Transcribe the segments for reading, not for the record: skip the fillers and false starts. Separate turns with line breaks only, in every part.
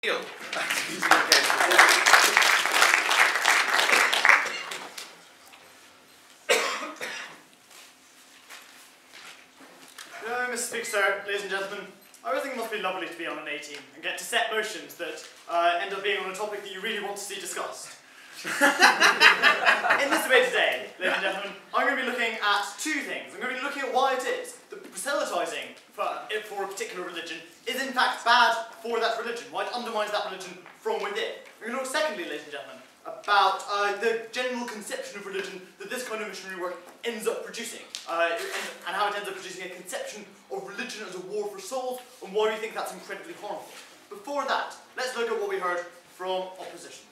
Hello, Mr. Speaker, ladies and gentlemen. I always think it must be lovely to be on an A team and get to set motions that end up being on a topic that you really want to see discussed. In this debate today, ladies and gentlemen, I'm going to be looking at two things. I'm going to be looking at why it is that proselytising for a particular religion is in fact bad for that religion, why it undermines that religion from within. We're going to look secondly, ladies and gentlemen, about the general conception of religion that this kind of missionary work ends up producing, and how it ends up producing a conception of religion as a war for souls, and why we think that's incredibly harmful. Before that, let's look at what we heard from opposition.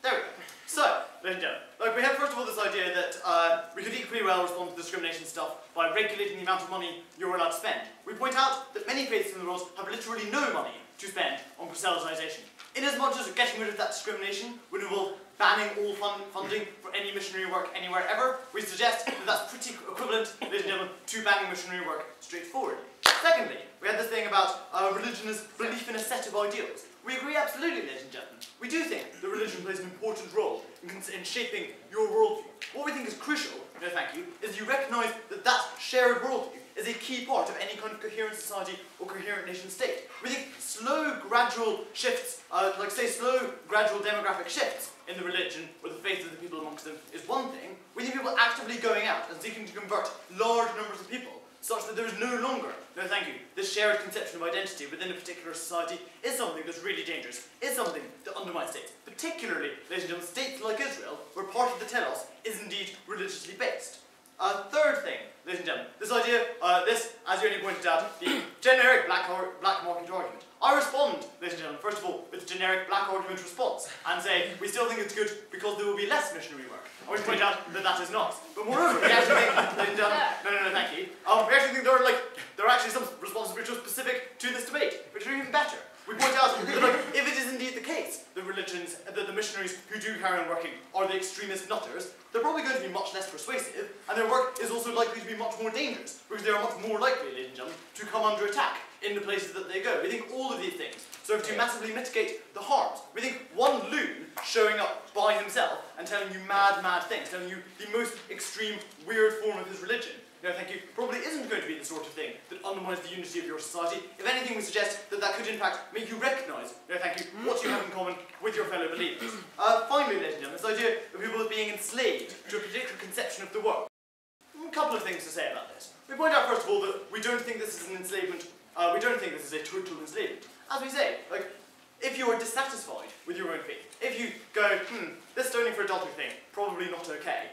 There we go. So, ladies and gentlemen, we have first of all this idea that we could equally well respond to discrimination stuff by regulating the amount of money you're allowed to spend. We point out that many faiths in the world have literally no money to spend on proselytization. Inasmuch as getting rid of that discrimination would involve banning all funding for any missionary work anywhere ever, we suggest that that's pretty equivalent, ladies and gentlemen, to banning missionary work straightforwardly. Secondly, we had this thing about religion as belief in a set of ideals. We agree absolutely, ladies and gentlemen. We do think that religion plays an important role in shaping your worldview. What we think is crucial, no thank you, is you recognise that that shared worldview is a key part of any kind of coherent society or coherent nation state. We think slow, gradual shifts, like say slow, gradual demographic shifts in the religion or the faith of the people amongst them is one thing. We think people actively going out and seeking to convert large numbers of people such that there is no longer, no thank you, this shared conception of identity within a particular society is something that's really dangerous, is something that undermines states. Particularly, ladies and gentlemen, states like Israel, where part of the telos is indeed religiously based. Third thing, ladies and gentlemen, this idea, this, as you already pointed out, the generic black market argument. I respond, ladies and gentlemen, first of all, with the generic black argument response, and say, we still think it's good because there will be less missionary work. I wish to point out that that is not. But moreover, we actually think, ladies and gentlemen, no, thank you. We actually think there are actually some responses which are specific to this debate, which are even better. We point out that, if it is indeed the case that religions, that the missionaries who do carry on working are the extremist nutters, they're probably going to be much less persuasive, and their work is also likely to be much more dangerous, because they are much more likely, ladies and gentlemen, to come under attack in the places that they go. We think all of these things serve to massively mitigate the harms. We think one loon showing up by himself and telling you mad things, telling you the most extreme, weird form of his religion, no thank you, probably isn't going to be the sort of thing that undermines the unity of your society. If anything, we suggest that that could in fact make you recognise, no thank you, what you have in common with your fellow believers. Finally, ladies and gentlemen, this idea of people being enslaved to a particular conception of the world. A couple of things to say about this. We point out first of all that we don't think this is an enslavement, we don't think this is a total enslavement. As we say, if you are dissatisfied with your own faith, if you go, this stoning for adultery thing, probably not okay.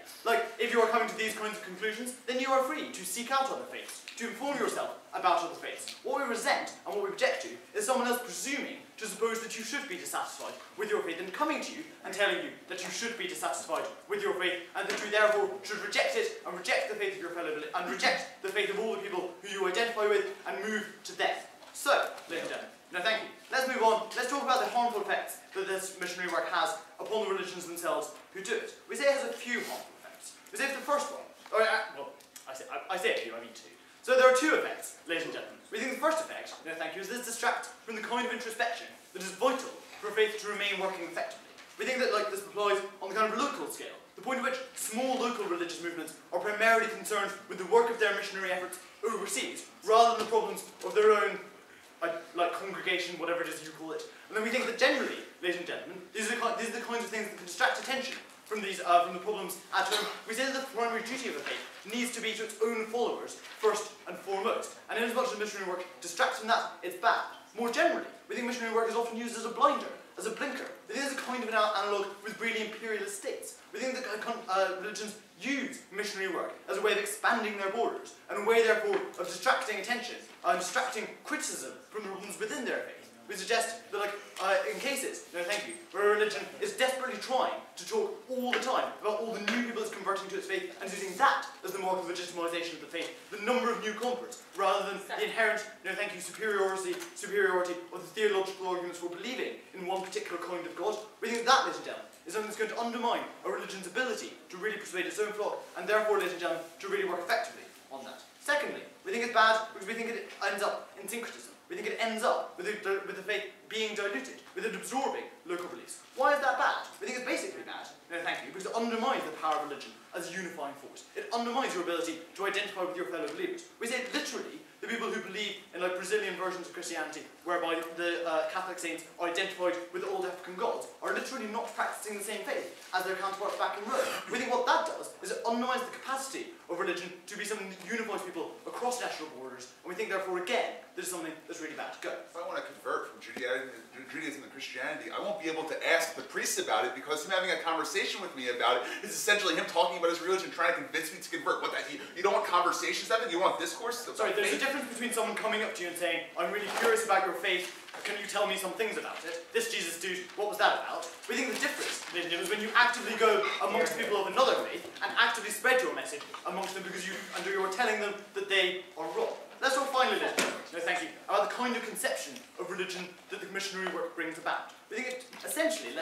If you are coming to these kinds of conclusions, then you are free to seek out other faiths, to inform yourself about other faiths. What we resent and what we object to is someone else presuming to suppose that you should be dissatisfied with your faith and coming to you and telling you that you should be dissatisfied with your faith and that you therefore should reject it and reject the faith of your fellow and reject the faith of all the people who you identify with and move to death. So, ladies and gentlemen, no, thank you. Let's move on. Let's talk about the harmful effects that this missionary work has upon the religions themselves who do it. We say it has a few harmful effects. We say for the first one, I say a few, I mean two. So there are two effects, ladies and gentlemen. We think the first effect, no thank you, is this distracts from the kind of introspection that is vital for a faith to remain working effectively. We think that this applies on the kind of local scale, the point at which small local religious movements are primarily concerned with the work of their missionary efforts overseas, rather than the problems of their own congregation, whatever it is you call it. And then we think that generally, ladies and gentlemen, these are the kinds of things that can distract attention from the problems at home. We say that the primary duty of a faith needs to be to its own followers, first and foremost. And inasmuch as missionary work distracts from that, it's bad. More generally, we think missionary work is often used as a blinder, as a blinker. We think there's a kind of an analogue with really imperialist states. We think that religions use missionary work as a way of expanding their borders, and a way therefore of distracting attention, and distracting criticism from the problems within their faith. We suggest that in cases, no thank you, where a religion is desperately trying to talk all the time about all the new people it's converting to its faith, and using that as the mark of legitimization of the faith, the number of new converts, rather than the inherent, no thank you, superiority of the theological arguments for believing in one particular kind of God. We think that, ladies and gentlemen, is something that's going to undermine a religion's ability to really persuade its own flock, and therefore, ladies and gentlemen, to really work effectively on that. Secondly, we think it's bad because we think it ends up in syncretism. We think it ends up with the faith being diluted, with it absorbing local beliefs. Why is that bad? We think it's basically bad, no thank you, because it undermines the power of religion as a unifying force. It undermines your ability to identify with your fellow believers. We say literally, the people who believe in like Brazilian versions of Christianity, whereby the Catholic saints are identified with old African gods, are literally not practicing the same faith as their counterparts back in Rome. We think what that does is it undermines the capacity of religion to be something that unifies people across national borders, and we think therefore again, this is something that's really bad. Go.
If I want to convert from Judaism to Christianity, I won't be able to ask the priest about it because him having a conversation with me about it is essentially him talking about his religion, trying to convince me to convert. What, you don't want conversations, Evan? You want discourse?
Sorry, there's a difference between someone coming up to you and saying, I'm really curious about your faith, can you tell me some things about it? This Jesus dude, what was that about? We think the difference is when you actively go amongst people of another faith and actively spread your message amongst them because you are telling them that they are wrong. Let's talk finally, no thank you, about the kind of conception of religion that the missionary work brings about. We think it essentially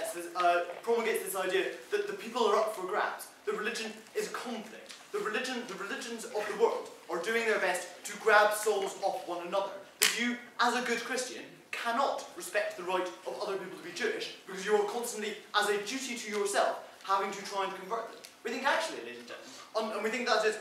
promulgates this idea that the people are up for grabs. The religion is a conflict. The religions of the world are doing their best to grab souls off one another. That you, as a good Christian, cannot respect the right of other people to be Jewish because you are constantly, as a duty to yourself, having to try and convert them. We think actually, ladies and gentlemen, and we think that is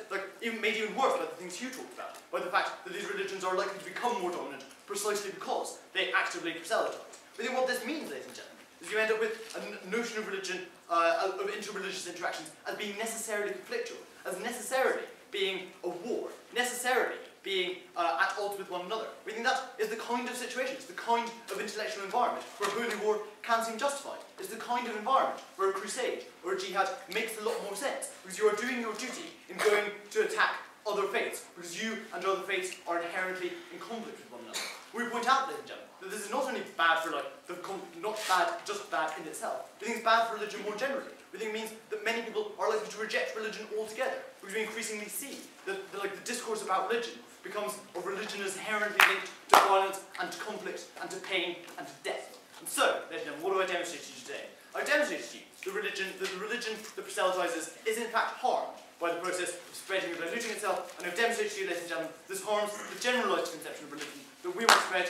made even worse by the things Hugh talked about, by the fact that these religions are likely to become more dominant precisely because they actively proselytize. We think what this means, ladies and gentlemen, is you end up with a notion of religion, of interreligious interactions, as being necessarily conflictual, as necessarily being a war, necessarily being at odds with one another. We think that is the kind of situation, it's the kind of intellectual environment where holy war can seem justified. It's the kind of environment where a crusade or a jihad makes a lot more sense, because you are doing your duty in going to attack other faiths, because you and other faiths are inherently in conflict with one another. We point out, ladies and gentlemen, that this is not only bad for not bad, just bad in itself. We think it's bad for religion more generally. We think it means that many people are likely to reject religion altogether, because we increasingly see that the discourse about religion becomes of religion as inherently linked to violence and to conflict and to pain and to death. And so, ladies and gentlemen, what do I demonstrate to you today? I demonstrate to you that the religion that proselytizes is in fact harmed by the process of spreading and diluting itself, and I've demonstrated to you, ladies and gentlemen, this harms the generalized conception of religion that we want to spread